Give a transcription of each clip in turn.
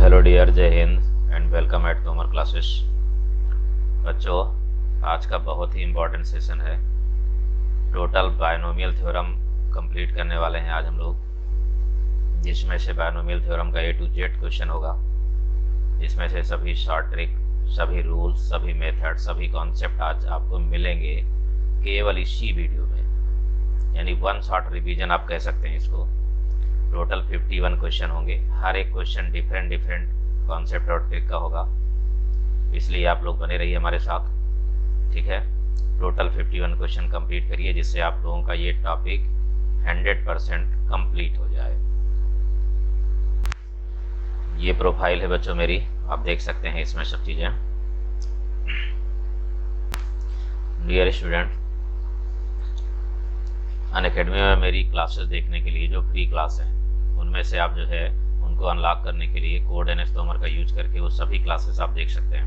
Hello dear, जय Hind and welcome eight Tomar classes. बच्चों, आज का बहुत ही इम्पोर्टेंट सेशन है। टोटल बायनोमियल थ्योरम कंप्लीट करने वाले हैं आज हम लोग, जिसमें से बायनोमियल थ्योरम का A to Z क्वेश्चन होगा। इसमें से सभी शॉर्ट ट्रिक, सभी रूल्स, सभी मेथड, सभी कॉन्सेप्ट आज आपको मिलेंगे केवल इसी वीडियो में, यानी वन शॉर्ट रिवीजन आप कह सकते हैं इसको। टोटल 51 क्वेश्चन होंगे, हर एक क्वेश्चन डिफरेंट कॉन्सेप्ट और ट्रिक का होगा, इसलिए आप लोग बने रहिए हमारे साथ, ठीक है। टोटल 51 क्वेश्चन कंप्लीट करिए, जिससे आप लोगों का ये टॉपिक 100% कंप्लीट हो जाए। ये प्रोफाइल है बच्चों मेरी, आप देख सकते हैं इसमें सब चीज़ें। डियर स्टूडेंट, अनअकैडमी में मेरी क्लासेस देखने के लिए जो फ्री क्लास हैं, उनमें से आप जो है उनको अनलॉक करने के लिए कोड NS तोमर का यूज करके वो सभी क्लासेस आप देख सकते हैं।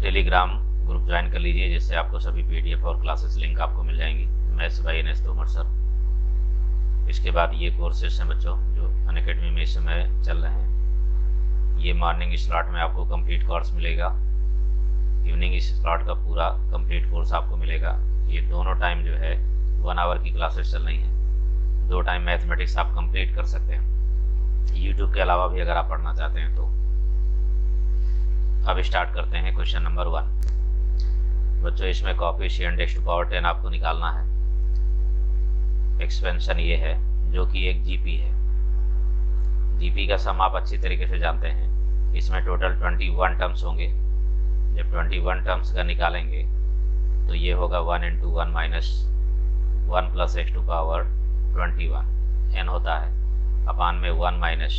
टेलीग्राम ग्रुप ज्वाइन कर लीजिए, जिससे आपको सभी PDF और क्लासेस लिंक आपको मिल जाएंगी। Maths by NS Tomar sir. इसके बाद ये कोर्सेस हैं बच्चों जो अनअकैडमी में इस समय चल रहे हैं। ये मॉर्निंग स्लॉट में आपको कंप्लीट कोर्स मिलेगा, इवनिंग स्लॉट का पूरा कंप्लीट कोर्स आपको मिलेगा। ये दोनों टाइम जो है 1 आवर की क्लासेस चल रही हैं। 2 टाइम मैथमेटिक्स आप कंप्लीट कर सकते हैं, यूट्यूब के अलावा भी अगर आप पढ़ना चाहते हैं तो। अब स्टार्ट करते हैं क्वेश्चन नंबर 1। बच्चों, इसमें कोएफिशिएंट x टू पावर 10 आपको निकालना है। एक्सपेंशन ये है जो कि एक GP है। GP का सम आप अच्छी तरीके से जानते हैं। इसमें टोटल 21 टर्म्स होंगे। जब 21 टर्म्स का निकालेंगे तो ये होगा 1 into 1 minus 1 plus x to power 21 n होता है, अपान में 1 माइनस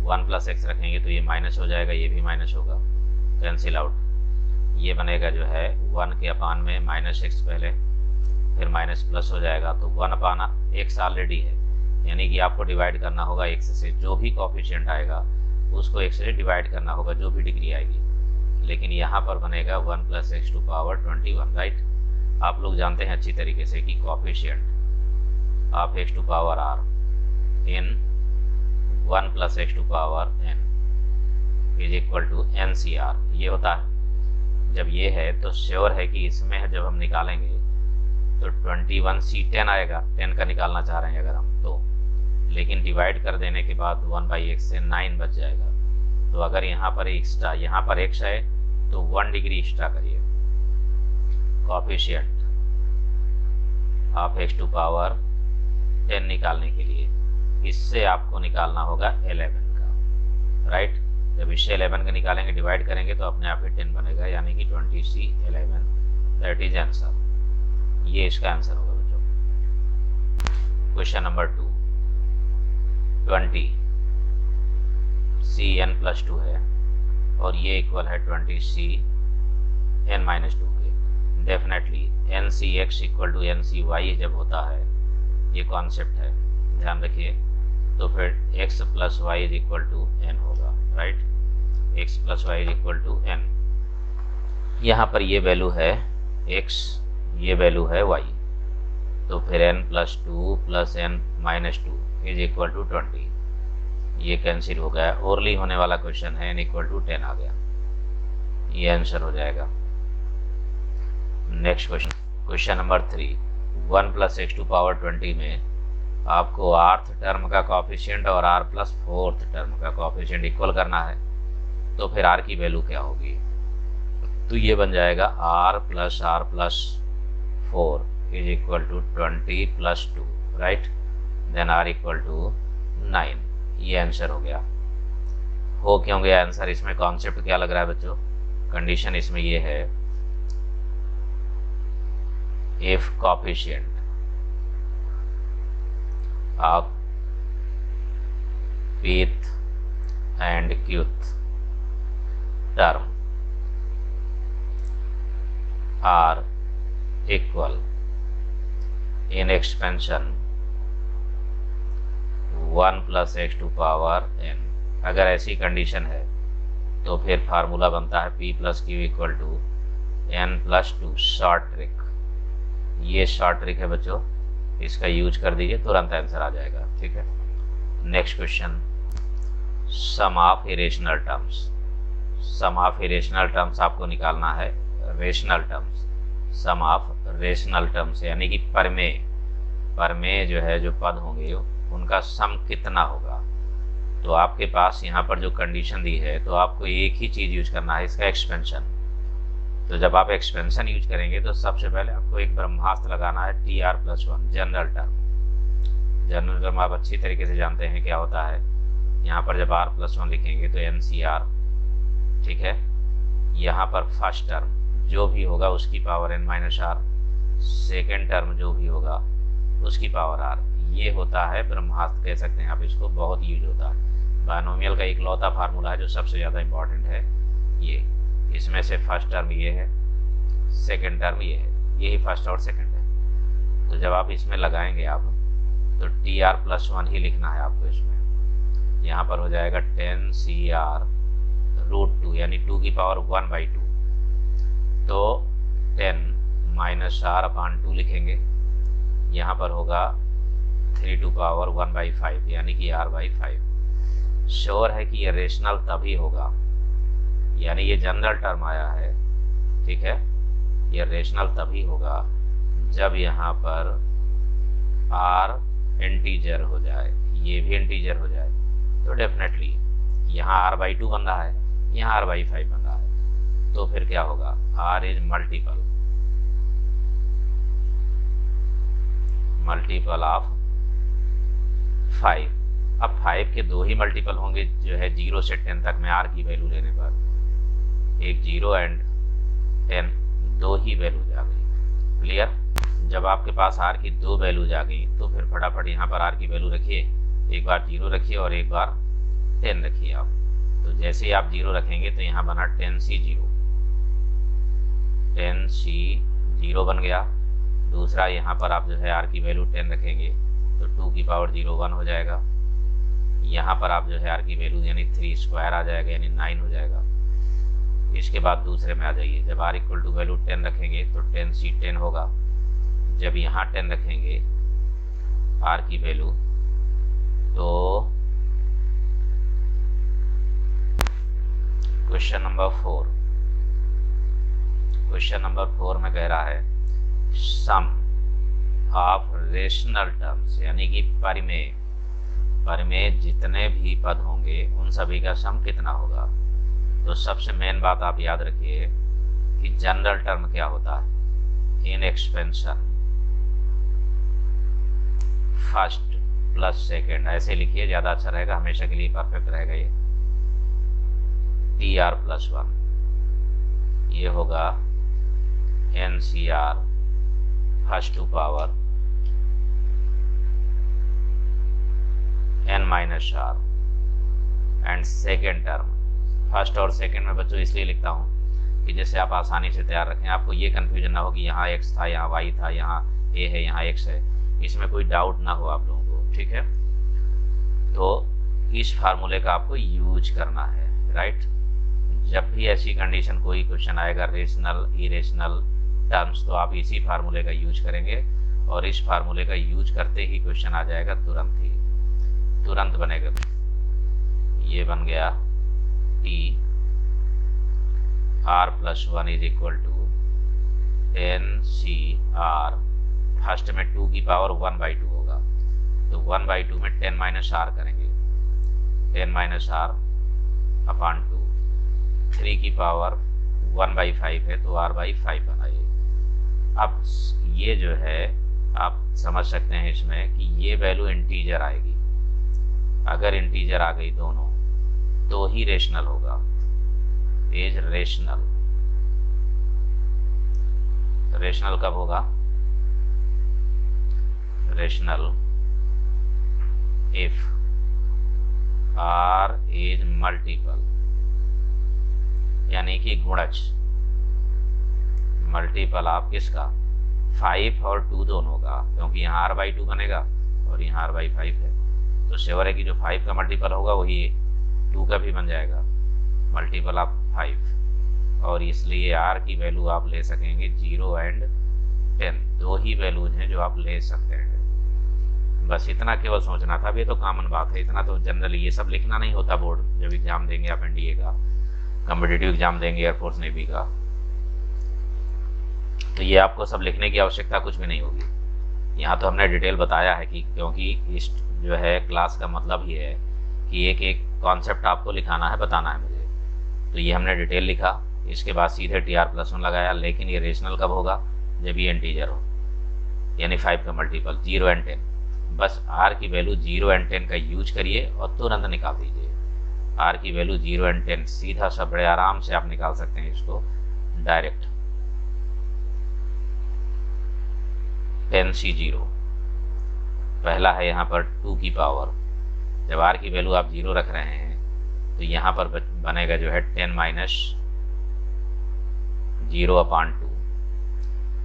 1 प्लस x रखेंगे तो ये माइनस हो जाएगा, ये भी माइनस होगा, कैंसिल आउट। ये बनेगा जो है 1 के अपान में माइनस x पहले, फिर माइनस प्लस हो जाएगा, तो 1 अपान x ऑलरेडी है, यानी कि आपको डिवाइड करना होगा x से। जो भी कोएफिशिएंट आएगा उसको x से डिवाइड करना होगा, जो भी डिग्री आएगी। लेकिन यहाँ पर बनेगा 1 plus x to power 21, right. आप लोग जानते हैं अच्छी तरीके से कि coefficient of x to power r in 1 plus x to power n is equal to NCR, ये होता है। जब ये है तो श्योर है कि इसमें जब हम निकालेंगे तो 21C 10 आएगा। 10 का निकालना चाह रहे हैं अगर हम तो, लेकिन डिवाइड कर देने के बाद 1/x से 9 बच जाएगा। तो अगर यहाँ पर एक्स्ट्रा, यहाँ पर x है तो 1 डिग्री एक्स्ट्रा करिए। Coefficient of x to power 10 निकालने के लिए इससे आपको निकालना होगा 11 का, राइट। जब इससे 11 का निकालेंगे, डिवाइड करेंगे तो अपने आप ही 10 बनेगा, यानी कि 20C 11, दैट इज आंसर। ये इसका आंसर होगा बच्चों। क्वेश्चन नंबर 2, 20Cn प्लस 2 है और ये इक्वल है 20Cn माइनस 2 के। Definitely NCX equal to NCY जब होता है, ये कॉन्सेप्ट है, ध्यान रखिए। तो फिर x plus y is equal to n होगा, right. x plus y is equal to n। यहाँ पर ये वैल्यू है x, ये वैल्यू है y, तो फिर n plus 2 plus n minus 2 is equal to 20। ये कैंसिल हो गया। ओरली होने वाला क्वेश्चन है, n इक्वल टू 10 आ गया, ये आंसर हो जाएगा। Next question, question number 3। 1 plus x to power 20 में आपको rth टर्म का कोएफिशिएंट और r प्लस 4th टर्म का कोएफिशिएंट इक्वल करना है। तो फिर r की वैल्यू क्या होगी? तो ये बन जाएगा r plus 4 is equal to 20 plus 2, right. Then r equal to 9। ये आंसर हो गया। हो क्यों गया आंसर? इसमें कॉन्सेप्ट क्या लग रहा है बच्चों? कंडीशन इसमें ये है, if coefficient of pth and qth term are equal in expansion 1 plus x to power n। अगर ऐसी कंडीशन है तो फिर फार्मूला बनता है p plus q equal to n plus 2। Short trick, ये शॉर्ट ट्रिक है बच्चों, इसका यूज कर दीजिए, तुरंत आंसर आ जाएगा, ठीक है। Next question, sum of irrational terms. Sum of irrational terms आपको निकालना है, rational terms, sum of rational terms, यानी कि परमेय जो है, जो पद होंगे उनका सम कितना होगा। तो आपके पास यहाँ पर जो कंडीशन दी है, तो आपको एक ही चीज़ यूज करना है, इसका एक्सपेंशन। तो जब आप एक्सपेंशन यूज करेंगे तो सबसे पहले आपको एक ब्रह्मास्त्र लगाना है, TR+1 general term. General term आप अच्छी तरीके से जानते हैं क्या होता है। यहाँ पर जब R+1 लिखेंगे तो NCR, ठीक है। यहाँ पर फर्स्ट टर्म जो भी होगा उसकी पावर n-r, सेकेंड टर्म जो भी होगा उसकी पावर r। ये होता है ब्रह्मास्त्र, कह सकते हैं आप इसको, बहुत यूज होता है। बायनोमियल का इकलौता फार्मूला है जो सबसे ज़्यादा इंपॉर्टेंट है ये। इसमें से फर्स्ट टर्म ये है, सेकेंड टर्म ये है, यही फर्स्ट और सेकेंड है। तो जब आप इसमें लगाएंगे आप, तो TR+1 ही लिखना है आपको इसमें। यहाँ पर हो जाएगा 10CR√2, यानी 2 की पावर 1/2। तो 10-r/2 लिखेंगे। यहाँ पर होगा 3 टू पावर 1/5, यानी कि r/5। श्योर है कि ये रेशनल तभी होगा, यानी ये जनरल टर्म आया है, ठीक है। ये रेशनल तभी होगा जब यहाँ पर r इंटीजर हो जाए, ये भी इंटीजर हो जाए। तो डेफिनेटली यहाँ r/2 बन रहा है, यहाँ r/5 बन रहा है। तो फिर क्या होगा, r इज मल्टीपल ऑफ 5। अब 5 के 2 ही मल्टीपल होंगे, जो है 0 से 10 तक में r की वैल्यू लेने पर। एक 0 एंड 10, 2 ही वैल्यूज आ गई। क्लियर। जब आपके पास r की 2 वैल्यूज आ गई तो फिर फटाफट यहाँ पर r की वैल्यू रखिए, एक बार 0 रखिए और एक बार 10 रखिए आप। तो जैसे ही आप 0 रखेंगे तो यहाँ बना 10C0, 10C0 बन गया। दूसरा यहाँ पर आप जो है r की वैल्यू 10 रखेंगे तो 2 की पावर 0 1 हो जाएगा। यहाँ पर आप जो है r की वैल्यू यानी 3 स्क्वायर आ जाएगा, यानी 9 हो जाएगा। इसके बाद दूसरे में आ जाइए, जब r इक्वल टू वैल्यू 10 रखेंगे तो 10C10 होगा। जब यहाँ 10 रखेंगे r की वैल्यू, तो क्वेश्चन नंबर 4 में कह रहा है सम ऑफ रेशनल टर्म्स, यानी कि परिमेय जितने भी पद होंगे उन सभी का सम कितना होगा। तो सबसे मेन बात आप याद रखिए कि जनरल टर्म क्या होता है, in expansion first plus second, ऐसे लिखिए, ज़्यादा अच्छा रहेगा, हमेशा के लिए परफेक्ट रहेगा ये। TR+1 ये होगा NCR first to power n-r and second term. First और सेकेंड में बच्चों इसलिए लिखता हूँ कि जैसे आप आसानी से तैयार रखें, आपको ये कन्फ्यूजन ना हो कि यहाँ x था, यहाँ y था, यहाँ a है, यहाँ x है, इसमें कोई डाउट ना हो आप लोगों को, ठीक है। तो इस फार्मूले का आपको यूज करना है, राइट। जब भी ऐसी कंडीशन कोई क्वेश्चन आएगा रेशनल इरेशनल टर्म्स, तो आप इसी फार्मूले का यूज करेंगे और इस फार्मूले का यूज करते ही क्वेश्चन आ जाएगा, तुरंत बनेगा। ये बन गया TR+1 is equal to 10CR, first में 2 की पावर 1/2 होगा, तो 1/2 में 10-r करेंगे, 10-r/2, 3 की पावर 1/5 है तो r/5 बनाइए। अब ये जो है आप समझ सकते हैं इसमें कि ये वैल्यू इंटीजर आएगी। अगर इंटीजर आ गई दोनों तो ही रेशनल होगा, इज रेशनल। रेशनल कब होगा, rational if r is multiple, यानी कि गुणज, मल्टीपल आप किसका, 5 और 2 दोनों का, क्योंकि यहाँ r/2 बनेगा और यहाँ r/5 है। तो श्योर है कि जो 5 का मल्टीपल होगा वही 2 का भी बन जाएगा, मल्टीपल ऑफ 5। और इसलिए r की वैल्यू आप ले सकेंगे 0 एंड 10, 2 ही वैल्यूज हैं जो आप ले सकते हैं। बस इतना केवल सोचना था। अब ये तो कॉमन बात है, इतना तो जनरली ये सब लिखना नहीं होता। बोर्ड जब एग्जाम देंगे आप एनडीए का, कॉम्पिटिटिव एग्जाम देंगे एयरफोर्स नेवी का, तो ये आपको सब लिखने की आवश्यकता कुछ भी नहीं होगी। यहाँ तो हमने डिटेल बताया है कि क्योंकि इस जो है क्लास का मतलब ही है कि एक एक कॉन्सेप्ट आपको लिखाना है, बताना है मुझे। तो ये हमने डिटेल लिखा, इसके बाद सीधे TR+1 लगाया। लेकिन ये रेशनल कब होगा? जब ये इंटीजर हो, यानी 5 का मल्टीपल 0 एंड 10। बस R की वैल्यू 0 एंड 10 का यूज करिए और तुरंत निकाल दीजिए। R की वैल्यू 0 एंड 10 सीधा सा बड़े आराम से आप निकाल सकते हैं इसको डायरेक्ट। 10C0 पहला है यहाँ पर 2 की पावर। जब R की वैल्यू आप 0 रख रहे हैं तो यहाँ पर बनेगा जो है 10 माइनस 0/2,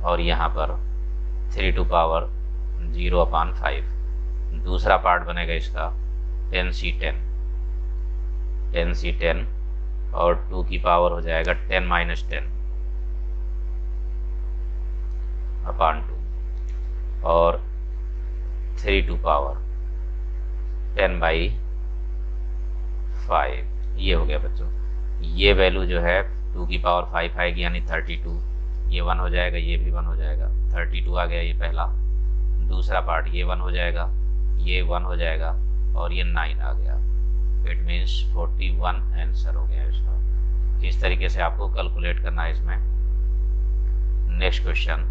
और यहाँ पर 3 टू पावर 0/5। दूसरा पार्ट बनेगा इसका 10C10 और 2 की पावर हो जाएगा 10 माइनस 10/2 और 3 टू पावर 10/5। ये हो गया बच्चों। ये वैल्यू जो है 2 की पावर 5 आएगी यानी 32। ये 1 हो जाएगा, ये भी 1 हो जाएगा। 32 आ गया ये पहला। दूसरा पार्ट ये 1 हो जाएगा, ये 1 हो जाएगा और ये 9 आ गया। इट मीन्स 41 आंसर हो गया इसका। इस तरीके से आपको कैलकुलेट करना है इसमें। Next question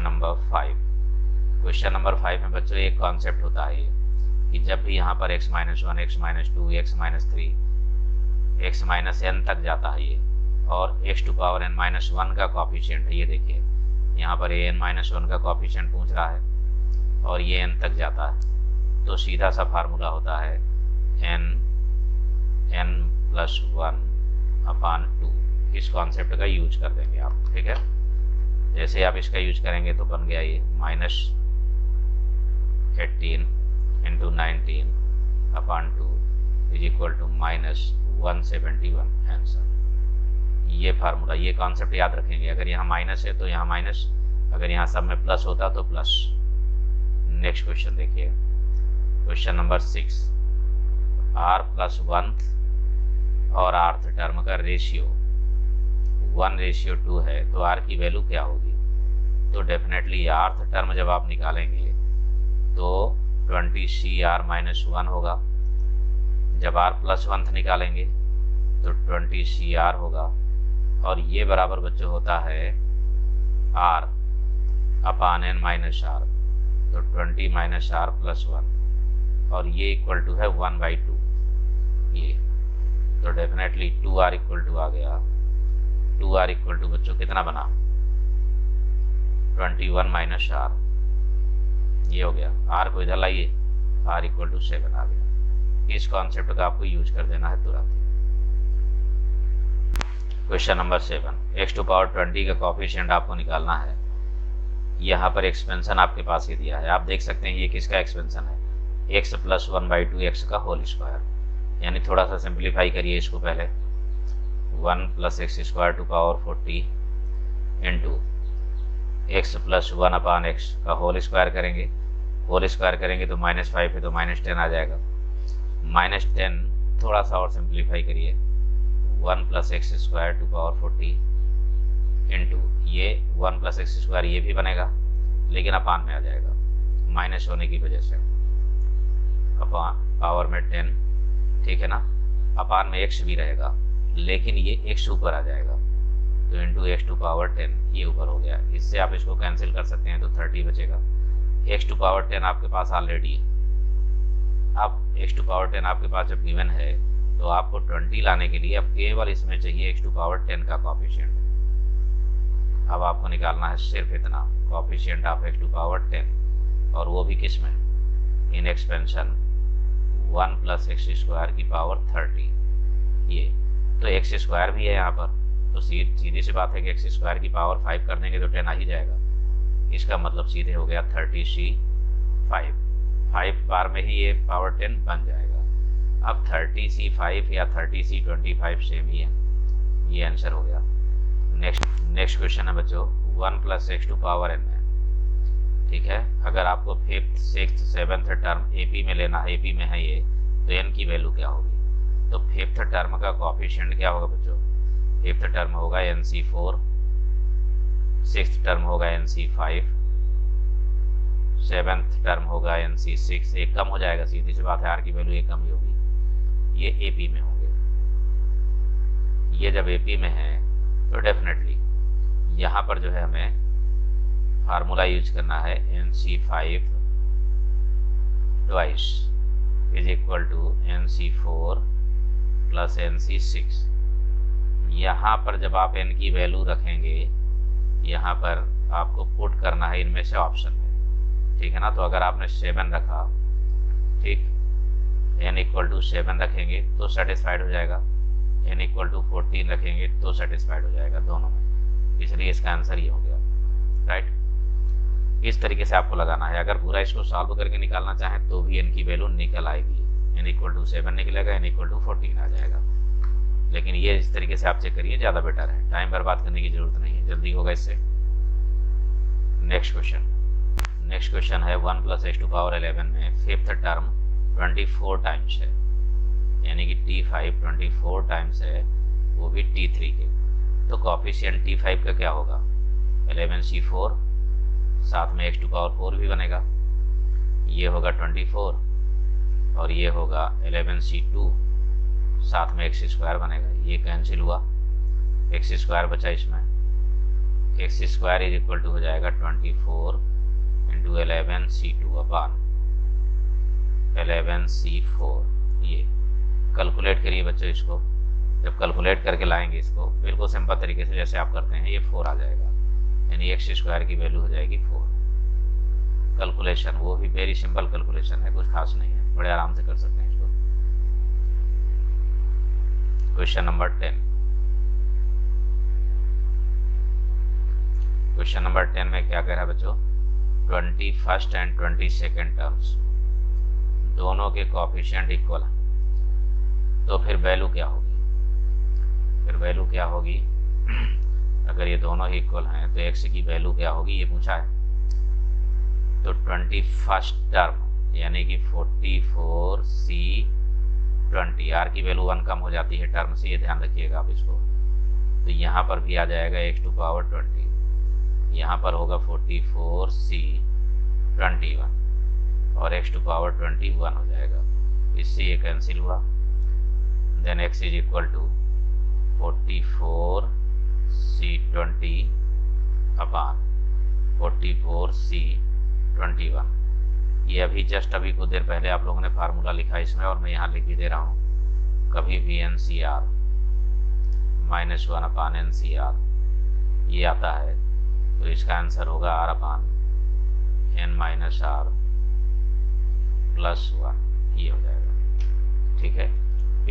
number 5। Question number 5 में बच्चों एक कॉन्सेप्ट होता है ये कि जब भी यहाँ पर x-1, x-2, x-3, x-n तक जाता है ये, और x⁻n-1 का कॉफिशिएंट है, ये देखिए यहाँ पर an-1 का कॉफिशिएंट पूछ रहा है और ये n तक जाता है, तो सीधा सा फार्मूला होता है n+1/2। इस कॉन्सेप्ट का यूज कर देंगे आप, ठीक है। जैसे आप इसका यूज करेंगे तो बन गया ये -18 × 19/2 = -171 आंसर। ये फार्मूला, ये कॉन्सेप्ट याद रखेंगे। अगर यहाँ माइनस है तो यहाँ माइनस, अगर यहाँ सब में प्लस होता तो प्लस। नेक्स्ट क्वेश्चन देखिए, क्वेश्चन नंबर 6। r+1 और rth टर्म का रेशियो 1:2 है, तो r की वैल्यू क्या होगी? तो डेफिनेटली rth टर्म जब आप निकालेंगे तो 20CR-1 होगा। जब r+1 निकालेंगे तो 20CR होगा, और ये बराबर बच्चों होता है r/n-r, तो 20 - r+1, और ये इक्वल टू है 1/2 ये, तो डेफिनेटली 2r = आ गया। 2r = बच्चों कितना बना? 21 - r, ये हो गया। r को इधर लाइए, r = 7 आ गया। इस कॉन्सेप्ट का आपको यूज कर देना है तुरंत। क्वेश्चन नंबर 7, x⁻20 का कॉफिशिएंट आपको निकालना है। यहाँ पर एक्सपेंशन आपके पास ये दिया है, आप देख सकते हैं ये किसका एक्सपेंशन है? x + 1/2 x का होल स्क्वायर। यानी थोड़ा सा सिंप्लीफाई करिए इसको पहले। 1 + x² 40 इंटू x + 1/x का होल स्क्वायर करेंगे। होल स्क्वायर करेंगे तो -5 है तो -10 आ जाएगा। -10 थोड़ा सा और सिंप्लीफाई करिए, 1 + x² 40 इंटू ये 1 + x² ये भी बनेगा लेकिन अपान में आ जाएगा माइनस होने की वजह से। अपान पावर में 10, ठीक है ना। अपान में x भी रहेगा लेकिन ये x ऊपर आ जाएगा, तो इंटू x⁻10 ये ऊपर हो गया। इससे आप इसको कैंसिल कर सकते हैं तो 30 बचेगा। x⁻10 आपके पास ऑलरेडी है। अब x⁻10 आपके पास जब गिवन है तो आपको 20 लाने के लिए अब केवल इसमें चाहिए x⁻10 का कॉफिशिएंट। अब आपको निकालना है सिर्फ इतना, कॉफिशिएंट ऑफ x⁻10, और वो भी किस में? In expansion 1 + x² 30। ये तो x² भी है यहाँ पर, तो सीधी सी बात है कि x² 5 कर देंगे तो 10 आ ही जाएगा। इसका मतलब सीधे हो गया 30C5। 5 बार में ही ये पावर 10 बन जाएगा। अब 30C5 या 30C25 सेम ही है, ये आंसर हो गया। नेक्स्ट क्वेश्चन है बच्चों, 1 + x⁻n है। ठीक है। अगर आपको fifth sixth seventh term AP में लेना है, एपी में है ये, तो एन की वैल्यू क्या होगी? तो फिफ्थ टर्म का कोएफिशिएंट क्या होगा बच्चों? फिफ्थ टर्म होगा NC4, सिक्स्थ टर्म होगा NC5, सेवन्थ टर्म होगा NC6। एक कम हो जाएगा, सीधी सी बात है, आर की वैल्यू एक कम ही होगी। ये एपी में होंगे। ये जब एपी में है तो डेफिनेटली यहाँ पर जो है हमें फार्मूला यूज करना है NC5 twice is equal to NC4 plus NC6। यहाँ पर जब आप n की वैल्यू रखेंगे, यहाँ पर आपको पुट करना है इनमें से ऑप्शन में, ठीक है ना। तो अगर आपने 7 रखा, ठीक, n इक्वल टू 7 रखेंगे तो सेटिस्फाइड हो जाएगा, n इक्वल टू 14 रखेंगे तो सेटिस्फाइड हो जाएगा दोनों में, इसलिए इसका आंसर ये हो गया, राइट। इस तरीके से आपको लगाना है। अगर पूरा इसको सॉल्व करके निकालना चाहें तो भी n की वैल्यू निकल आएगी, n इक्वल टू 7 निकलेगा, n इक्वल टू 14 आ जाएगा। लेकिन ये इस तरीके से आप चेक करिए, ज़्यादा बेटर है, टाइम बर्बाद करने की जरूरत नहीं है, जल्दी होगा इससे। नेक्स्ट क्वेश्चन है 1 प्लस एक्स टू पावर 11 में फिफ्थ टर्म 24 टाइम्स है, यानी कि T5 24 टाइम्स है, वो भी T3 के। तो कोएफिशिएंट T5 का क्या होगा? 11C4, साथ में x टू पावर 4 भी बनेगा, ये होगा 24 और ये होगा 11C2, साथ में x स्क्वायर बनेगा, ये कैंसिल हुआ, x स्क्वायर बचा इसमें, x square is equal to हो जाएगा 24 इंटू 11C2 अपान 11C4। ये कैलकुलेट करिए बच्चों इसको, जब कैलकुलेट करके लाएंगे इसको बिल्कुल सिंपल तरीके से जैसे आप करते हैं, ये 4 आ जाएगा, यानी x स्क्वायर की वैल्यू हो जाएगी 4। कैलकुलेशन वो भी वेरी सिंपल कैलकुलेशन है, कुछ खास नहीं है, बड़े आराम से कर सकते हैं इसको। Question number 10। क्वेश्चन नंबर 10 में क्या कह रहा है बच्चों? 21st एंड 22nd टर्म्स दोनों के कोएफिशिएंट इक्वल है, तो फिर वैल्यू क्या होगी? अगर ये दोनों ही इक्वल हैं तो x की वैल्यू क्या होगी, ये पूछा है। तो 21st टर्म यानी कि 44C20, r की वैल्यू 1 कम हो जाती है टर्म से, ये ध्यान रखिएगा आप इसको। तो यहाँ पर भी आ जाएगा x टू पावर 20, यहाँ पर होगा 44C21 और x टू पावर 21 हो जाएगा, इससे ये कैंसिल हुआ। Then x is equal to 44C20 upon 44C21। ये अभी जस्ट अभी कुछ देर पहले आप लोगों ने फार्मूला लिखा इसमें, और मैं यहाँ लिख भी दे रहा हूँ, कभी भी NCR -1 अपान NCR ये आता है, तो इसका आंसर होगा R अपान N माइनस R प्लस 1, ये हो जाएगा, ठीक है।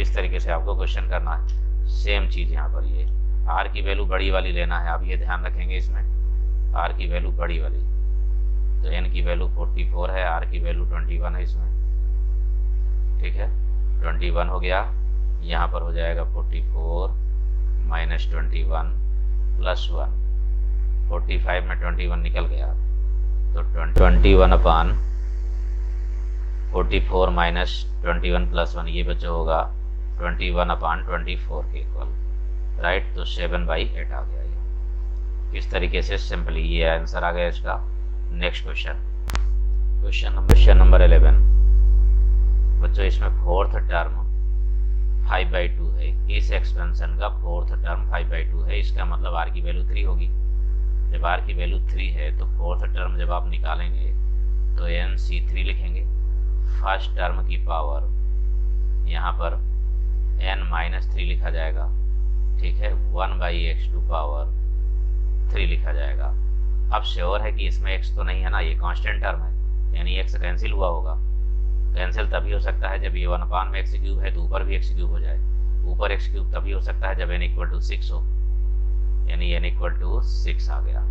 इस तरीके से आपको क्वेश्चन करना है। सेम चीज़ यहाँ पर, ये R की वैल्यू बड़ी वाली लेना है, आप ये ध्यान रखेंगे इसमें, R की वैल्यू बड़ी वाली, तो n की वैल्यू 44 है, r की वैल्यू 21 है इसमें, ठीक है। 21 हो गया, यहाँ पर हो जाएगा 44 माइनस 21 प्लस 1, 45 में 21 निकल गया, तो 21 अपान 44 माइनस 21 प्लस 1, ये बच्चा होगा 21 अपान 24 के इक्वल, राइट। तो 7/8 आ गया ये। इस तरीके से सिंपली ये आंसर आ गया इसका। नेक्स्ट क्वेश्चन नंबर 11 बच्चों, इसमें फोर्थ टर्म 5/2 है, इस एक्सपेंशन का फोर्थ टर्म 5/2 है, इसका मतलब r की वैल्यू 3 होगी। जब r की वैल्यू 3 है तो फोर्थ टर्म जब आप निकालेंगे तो NC3 लिखेंगे, फर्स्ट टर्म की पावर यहाँ पर n-3 लिखा जाएगा, ठीक है, 1/x टू पावर 3 लिखा जाएगा। अब श्योर है कि इसमें x तो नहीं है ना, ये कांस्टेंट टर्म है, यानी x कैंसिल हुआ होगा। कैंसिल तभी हो सकता है जब ये 1 अपान में x क्यूब है तो ऊपर भी x क्यूब हो जाए, ऊपर x क्यूब तभी हो सकता है जब n इक्वल टू 6 हो, यानी n इक्वल टू 6 आ गया,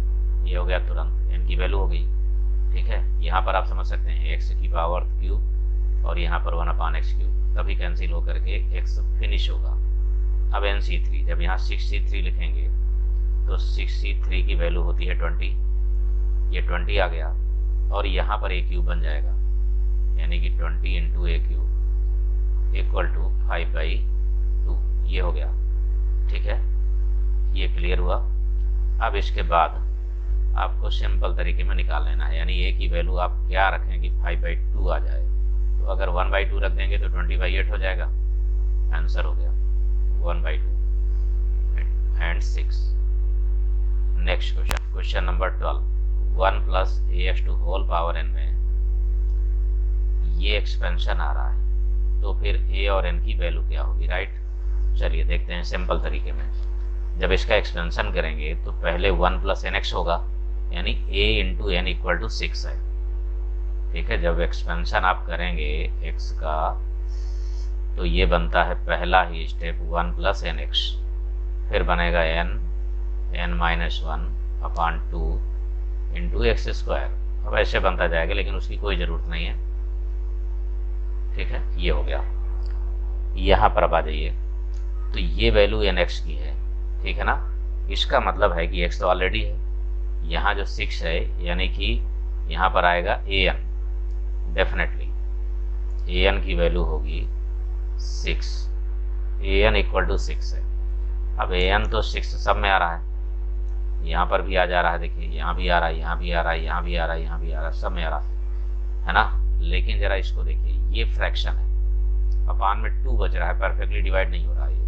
ये हो गया तुरंत, n की वैल्यू हो गई, ठीक है। यहाँ पर आप समझ सकते हैं x की पावर क्यूब और यहाँ पर 1 अपान x क्यूब, तभी कैंसिल होकर के x फिनिश होगा। अब NC3, जब यहाँ 6C3 लिखेंगे तो 6C3 की वैल्यू होती है 20, ये 20 आ गया, और यहाँ पर ए क्यूब बन जाएगा, यानी कि 20 into a cube equal to 5/2, ये हो गया। ठीक है, ये क्लियर हुआ। अब इसके बाद आपको सिंपल तरीके में निकाल लेना है, यानी ए की वैल्यू आप क्या रखें कि 5/2 आ जाए। तो अगर 1/2 रख देंगे तो 20/8 हो जाएगा, आंसर हो गया 1/2 and 6। Next question, question number 12, 1 + ax² में ये एक्सपेंशन आ रहा है, तो फिर a और n की वैल्यू क्या होगी, राइट। चलिए देखते हैं सिंपल तरीके में। जब इसका एक्सपेंशन करेंगे तो पहले 1 + nx होगा, यानी a into n equal to 6 है। ठीक है, जब एक्सपेंशन आप करेंगे x का तो ये बनता है पहला ही स्टेप 1 + nx, फिर बनेगा n-1/2 इंटू x²। अब ऐसे बनता जाएगा, लेकिन उसकी कोई ज़रूरत नहीं है। ठीक है, ये हो गया। यहाँ पर अब आ जाइए, तो ये वैल्यू nx की है, ठीक है ना। इसका मतलब है कि x तो ऑलरेडी है, यहाँ जो 6 है, यानी कि यहाँ पर आएगा an, डेफिनेटली an की वैल्यू होगी 6, an इक्वल टू 6 है। अब an तो 6 सब में आ रहा है, यहाँ पर भी आ जा रहा है, देखिए यहाँ भी आ रहा है, यहाँ भी आ रहा है, यहाँ भी आ रहा है, यहाँ भी आ रहा है, सब में आ रहा है ना। लेकिन जरा इसको देखिए, ये फ्रैक्शन है, अपान में 2 बच रहा है, परफेक्टली डिवाइड नहीं हो रहा है ये।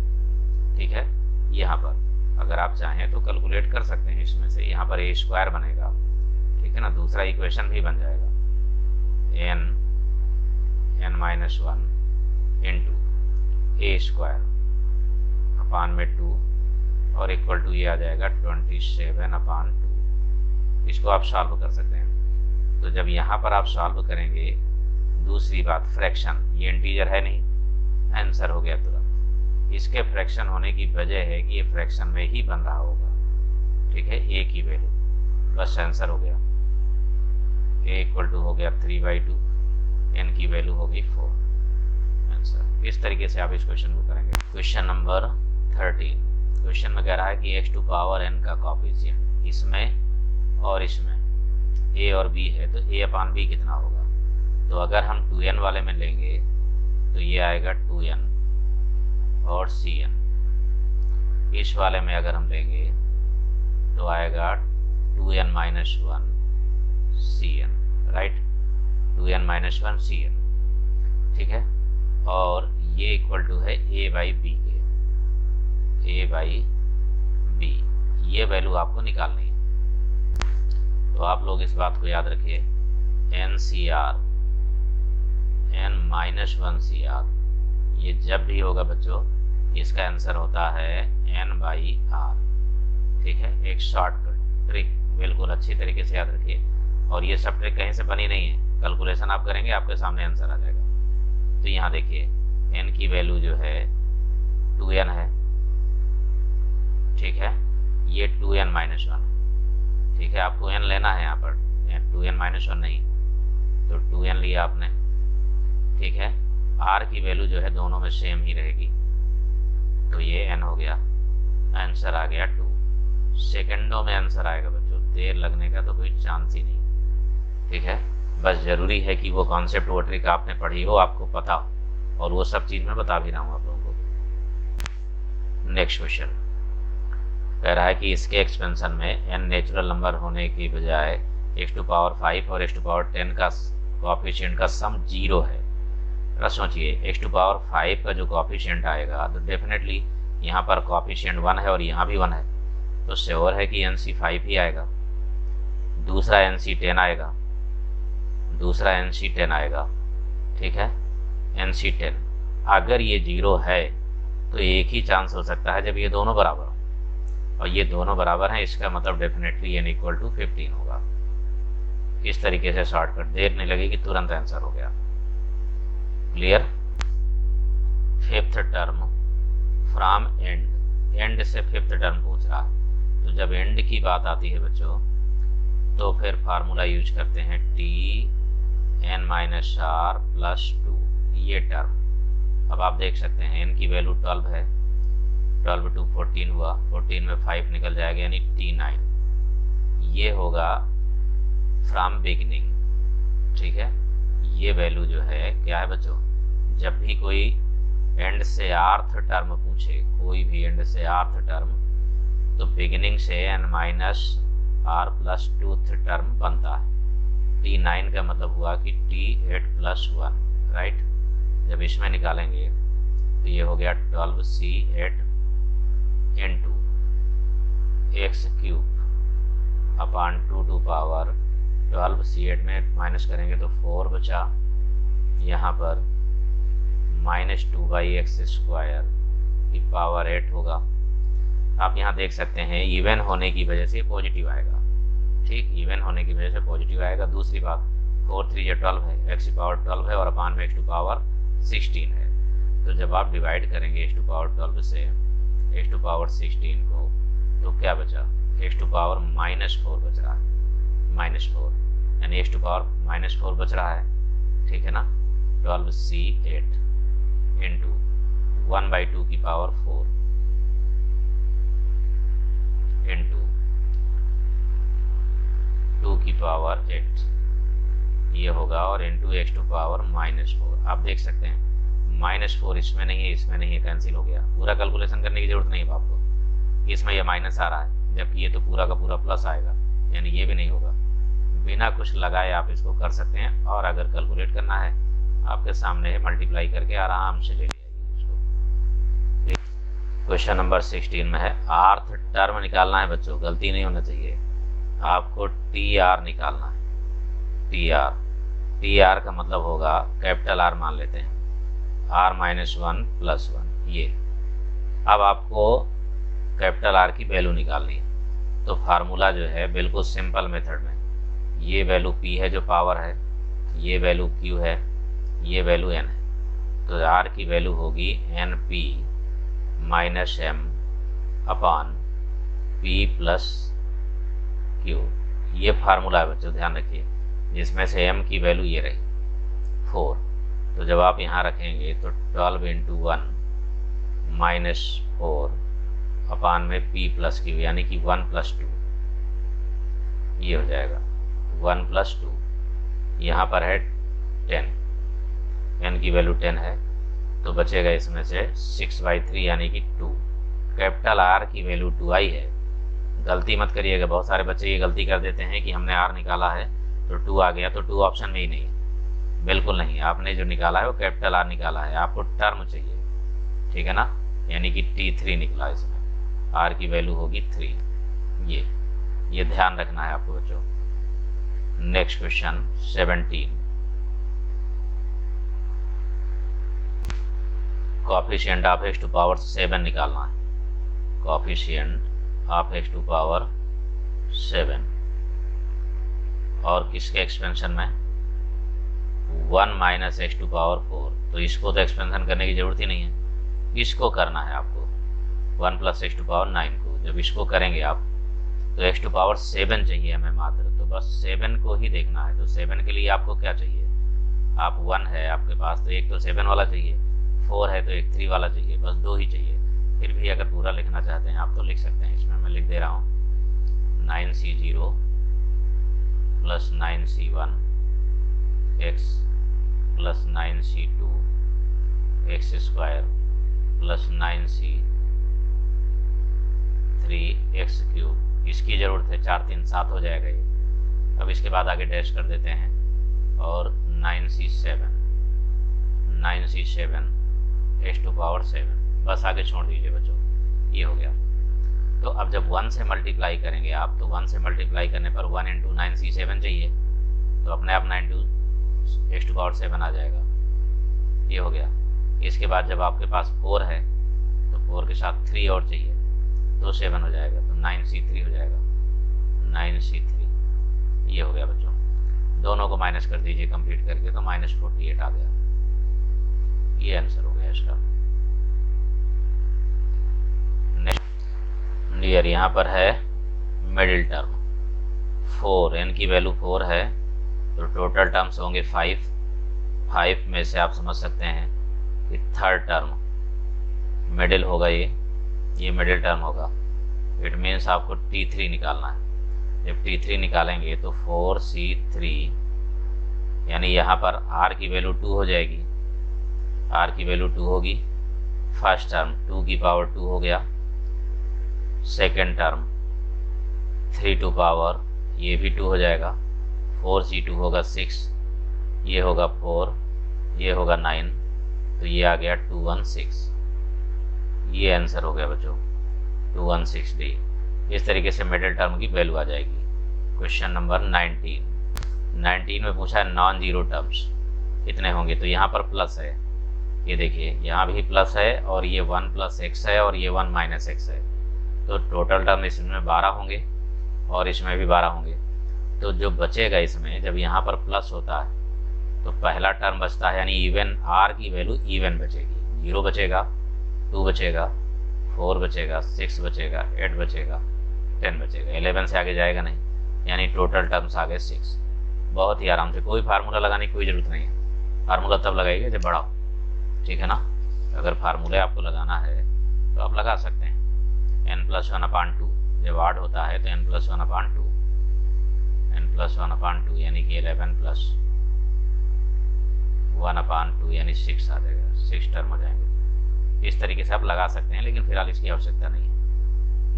ठीक है, यहाँ पर अगर आप चाहें तो कैलकुलेट कर सकते हैं इसमें से, यहाँ पर a² बनेगा, ठीक है ना। दूसरा इक्वेशन भी बन जाएगा, n-1 इंटू a² अपान में 2 और इक्वल टू ये आ जाएगा 27/2। इसको आप सॉल्व कर सकते हैं। तो जब यहाँ पर आप सॉल्व करेंगे, दूसरी बात फ्रैक्शन, ये इंटीजर है नहीं, आंसर हो गया तुरंत। इसके फ्रैक्शन होने की वजह है कि ये फ्रैक्शन में ही बन रहा होगा। ठीक है, a की वैल्यू, बस आंसर हो गया। a इक्वल टू हो गया 3/2, n की वैल्यू हो गई 4, आंसर। इस तरीके से आप इस क्वेश्चन को करेंगे। क्वेश्चन नंबर 13, क्वेश्चन में कह रहा है कि x⁴n का कॉफिशिएंट इसमें और इसमें a और b है, तो a/b कितना होगा। तो अगर हम 2n वाले में लेंगे तो ये आएगा 2n और cn। इस वाले में अगर हम लेंगे तो आएगा 2n-1 cn, right, 2n-1 cn। ठीक है, और ये इक्वल टू है a/b के, a/b, ये वैल्यू आपको निकालनी है। तो आप लोग इस बात को याद रखिए, NCR, n-1 CR, ये जब भी होगा बच्चों, इसका आंसर होता है n/r। ठीक है, एक शॉर्टकट ट्रिक, बिल्कुल अच्छी तरीके से याद रखिए। और ये सब ट्रिक कहीं से बनी नहीं है, कैलकुलेशन आप करेंगे आपके सामने आंसर आ जाएगा। तो यहाँ देखिए, n की वैल्यू जो है 2n है, ठीक है, ये 2n-1, ठीक है, आपको n लेना है यहाँ पर, 2n-1 नहीं, तो 2n लिया आपने। ठीक है, r की वैल्यू जो है दोनों में सेम ही रहेगी, तो ये n हो गया, आंसर आ गया 2। सेकंडों में आंसर आएगा बच्चों, देर लगने का तो कोई चांस ही नहीं। ठीक है, बस जरूरी है कि वो कॉन्सेप्ट, वो ट्रिक आपने पढ़ी हो, आपको पता हो, और वो सब चीज़ मैं बता भी रहा हूँ आप लोगों को। नेक्स्ट क्वेश्चन कह रहा है कि इसके एक्सपेंशन में n नेचुरल नंबर होने की बजाय x⁵ और x⁻10 का कॉफिशिएंट का सम 0 है। जरा सोचिए, x⁵ का जो कॉफिशिएंट आएगा तो डेफिनेटली यहाँ पर कॉफिशिएंट 1 है और यहाँ भी 1 है, तो श्योर है कि NC5 ही आएगा। दूसरा NC10 आएगा, दूसरा NC10 आएगा। ठीक है, NC10 अगर ये 0 है तो एक ही चांस हो सकता है जब ये दोनों बराबर हो, और ये दोनों बराबर हैं, इसका मतलब डेफिनेटली n इक्वल टू 15 होगा। इस तरीके से शॉर्टकट, देर नहीं लगेगी, तुरंत आंसर हो गया। Clear. 5th term from and से 5th टर्म पूछ रहा है, तो जब एंड की बात आती है बच्चों तो फिर फार्मूला यूज करते हैं Tn-r+2, ये टर्म। अब आप देख सकते हैं n की वैल्यू 12 है, 12 टू 14 हुआ, 14 में 5 निकल जाएगा, यानी T9। ये होगा फ्रॉम बिगिनिंग, ठीक है। ये वैल्यू जो है क्या है बच्चों, जब भी कोई एंड से आर्थ टर्म पूछे, कोई भी एंड से आर्थ टर्म, तो बिगिनिंग से n माइनस आर प्लस टूथ टर्म बनता है। T9 का मतलब हुआ कि T8 प्लस 1, राइट। जब इसमें निकालेंगे तो ये हो गया 12C8 into x cube upon 2 to power 12C8 में माइनस करेंगे तो 4 बचा, यहाँ पर -2/x² की पावर 8 होगा। आप यहाँ देख सकते हैं इवन होने की वजह से पॉजिटिव आएगा, ठीक, इवन होने की वजह से पॉजिटिव आएगा। दूसरी बात 4 3 12 है, x की पावर 12 है और अपान में x टू पावर 16 है। तो जब आप डिवाइड करेंगे x टू पावर 12 से x टू पावर 16 को, तो क्या बचा, x टू पावर -4 बच रहा है, -4, यानी x टू पावर -4 बच रहा है, ठीक है ना। 12C8 इंटू 1/2 की पावर 4 इंटू 2 की पावर 8 ये होगा, और इंटू x टू पावर -4। आप देख सकते हैं -4 इसमें नहीं है, इसमें नहीं है, कैंसिल हो गया। पूरा कैलकुलेशन करने की जरूरत नहीं है आपको, इसमें ये माइनस आ रहा है, जबकि ये तो पूरा का पूरा प्लस आएगा, यानी ये भी नहीं होगा। बिना कुछ लगाए आप इसको कर सकते हैं, और अगर कैलकुलेट करना है आपके सामने है, मल्टीप्लाई करके आराम से ले लिया इसको। क्वेश्चन नंबर 16 में है आर्थ टर्म निकालना है बच्चों, गलती नहीं होना चाहिए, आपको TR निकालना है। TR का मतलब होगा कैपिटल R मान लेते हैं, R-1 + 1 ये। अब आपको कैपिटल R की वैल्यू निकालनी है, तो फार्मूला जो है बिल्कुल सिंपल मेथड में, ये वैल्यू P है जो पावर है, ये वैल्यू Q है, ये वैल्यू N है, तो R की वैल्यू होगी NP - M अपान P + Q। ये फार्मूला है बच्चों, ध्यान रखिए, जिसमें से M की वैल्यू ये रही 4। तो जब आप यहाँ रखेंगे तो 12 × 1 - 4 अपान में P + Q, यानी कि 1 + 2 ये हो जाएगा, 1 + 2। यहाँ पर है 10, n की वैल्यू 10 है, तो बचेगा इसमें से 6/3 यानी कि 2। कैपिटल R की वैल्यू 2i है। गलती मत करिएगा, बहुत सारे बच्चे ये गलती कर देते हैं कि हमने R निकाला है तो 2 आ गया, तो 2 ऑप्शन में ही नहीं है, बिल्कुल नहीं। आपने जो निकाला है वो कैपिटल R निकाला है, आपको टर्म चाहिए, ठीक है ना, यानी कि T3 निकला, इसमें R की वैल्यू होगी 3। ये ध्यान रखना है आपको बच्चों। Next question 17, coefficient of x to power 7 निकालना है। Coefficient of x to power 7, और किसके एक्सपेंशन में, 1 - x टू पावर 4। तो इसको तो एक्सपेंशन करने की जरूरत ही नहीं है, इसको करना है आपको, 1 + x टू पावर 9 को। जब इसको करेंगे आप तो x टू पावर 7 चाहिए हमें मात्र, तो बस 7 को ही देखना है। तो 7 के लिए आपको क्या चाहिए, आप 1 है आपके पास तो एक तो 7 वाला चाहिए, 4 है तो एक 3 वाला चाहिए, बस 2 ही चाहिए। फिर भी अगर पूरा लिखना चाहते हैं आप तो लिख सकते हैं, इसमें मैं लिख दे रहा हूँ 9C0 + 9C1 x + 9C2 x² + 9C3 x³। इसकी ज़रूरत है, 4 3 7 हो जाएगा ये। अब इसके बाद आगे डैश कर देते हैं, और 9C7 x टू पावर 7, बस आगे छोड़ दीजिए बच्चों, ये हो गया। तो अब जब 1 से मल्टीप्लाई करेंगे आप, तो 1 से मल्टीप्लाई करने पर 1 × 9C7 चाहिए, तो अपने आप 9 x टू पावर 7 आ जाएगा, ये हो गया। इसके बाद जब आपके पास 4 है तो 4 के साथ 3 और चाहिए, तो 7 हो जाएगा, तो 9C3 हो जाएगा, 9C3 ये हो गया बच्चों। दोनों को माइनस कर दीजिए कंप्लीट करके, तो -48 आ गया, ये आंसर हो गया इसका। डियर यहाँ पर है मिडिल टर्म 4, n की वैल्यू 4 है, तो टोटल टर्म्स होंगे 5 में से आप समझ सकते हैं कि थर्ड टर्म मिडिल होगा, ये मिडिल टर्म होगा। इट मीन्स आपको T3 निकालना है। जब T3 निकालेंगे तो 4C3 यानी यहाँ पर r की वैल्यू 2 हो जाएगी, r की वैल्यू 2 होगी। फर्स्ट टर्म 2 की पावर 2 हो गया, सेकेंड टर्म 3 टू पावर ये भी 2 हो जाएगा, 4c2 होगा 6, ये होगा 4, ये होगा 9, तो ये आ गया 216। ये आंसर हो गया बच्चों 216D। इस तरीके से मिडिल टर्म की वैल्यू आ जाएगी। क्वेश्चन नंबर 19 में पूछा है नॉन जीरो टर्म्स कितने होंगे, तो यहाँ पर प्लस है, ये देखिए यहाँ भी प्लस है और ये 1 + x है और ये 1 - x है, तो टोटल टर्म इसमें 12 होंगे और इसमें भी 12 होंगे। तो जो बचेगा इसमें, जब यहाँ पर प्लस होता है तो पहला टर्म बचता है, यानी इवन r की वैल्यू इवन बचेगी, 0 बचेगा, 2 बचेगा, 4 बचेगा, 6 बचेगा, 8 बचेगा, 10 बचेगा, 11 से आगे जाएगा नहीं, यानी टोटल टर्म्स आ गए 6। बहुत ही आराम से, कोई फार्मूला लगाने की कोई ज़रूरत नहीं है। फार्मूला तब लगाइए जब बड़ा हो, ठीक है ना। अगर फार्मूले आपको लगाना है तो आप लगा सकते हैं। n+1/2 जब ऐड होता है तो n+1/2 यानी कि 11+1/2 यानी 6 आ जाएगा, 6 टर्म हो जाएंगे। इस तरीके से आप लगा सकते हैं, लेकिन फिलहाल इसकी आवश्यकता नहीं है।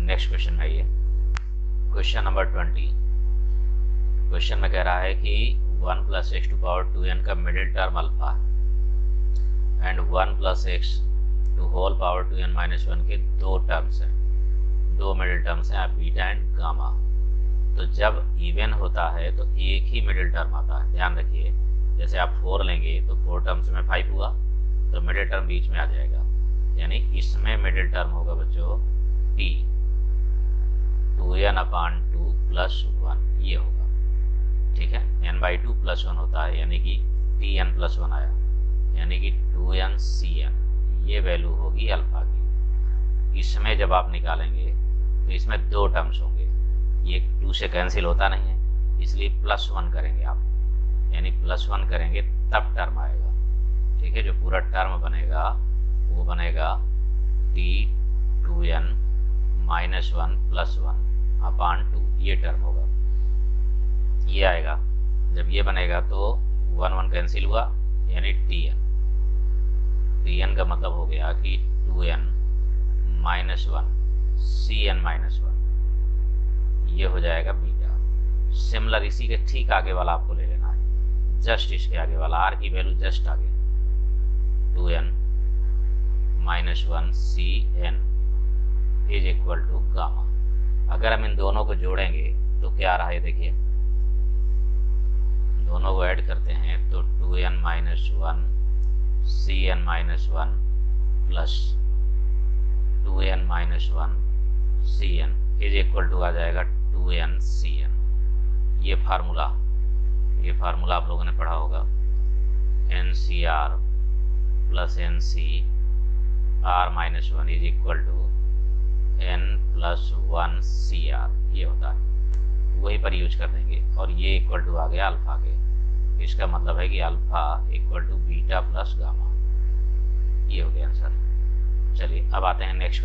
नेक्स्ट क्वेश्चन है ये क्वेश्चन नंबर 20। क्वेश्चन में कह रहा है कि 1 + x⁴n का middle term alpha and 1 + x⁴n - 1 के दो टर्म्स हैं, दो मिडिल टर्म्स हैं बीटा एंड गामा। तो जब इवन होता है तो एक ही मिडिल टर्म आता है, ध्यान रखिए। जैसे आप 4 लेंगे तो 4 टर्म्स में 5 हुआ, तो मिडिल टर्म बीच में आ जाएगा, यानी इसमें मिडिल टर्म होगा बच्चों t 2n/2 + 1, ये होगा, ठीक है। n/2 + 1 होता है, यानी कि tn + 1 आया, यानी कि 2n/cn, ये वैल्यू होगी अल्फा की। इसमें जब आप निकालेंगे तो इसमें दो टर्म्स होंगे, ये 2 से कैंसिल होता नहीं है, इसलिए +1 करेंगे आप, यानी +1 करेंगे तब टर्म आएगा, ठीक है। जो पूरा टर्म बनेगा वो बनेगा t 2n - 1 + 1/2, ये टर्म होगा, ये आएगा। जब ये बनेगा तो 1 1 कैंसिल हुआ, यानी tn का मतलब हो गया कि 2n - 1 cn - 1, ये हो जाएगा बीटा। सिमिलर इसी के ठीक आगे वाला आपको ले लेना है, जस्ट इसके आगे वाला, r की वैल्यू जस्ट आगे, 2n - 1 cn = गामा। अगर हम इन दोनों को जोड़ेंगे तो क्या रहा है, देखिए दोनों को ऐड करते हैं तो 2n - 1 cn - 1 plus 2n - 1 cn = आ जाएगा 2n cn। ये फार्मूला आप लोगों ने पढ़ा होगा, NCr + NC r - 1 = n + 1 Cr, ये होता है, वही पर यूज कर देंगे। और ये इक्वल टू आ गया अल्फा के, इसका मतलब है कि अल्फा = बीटा + गामा, ये हो गया आंसर। चलिए अब आते हैं नेक्स्ट।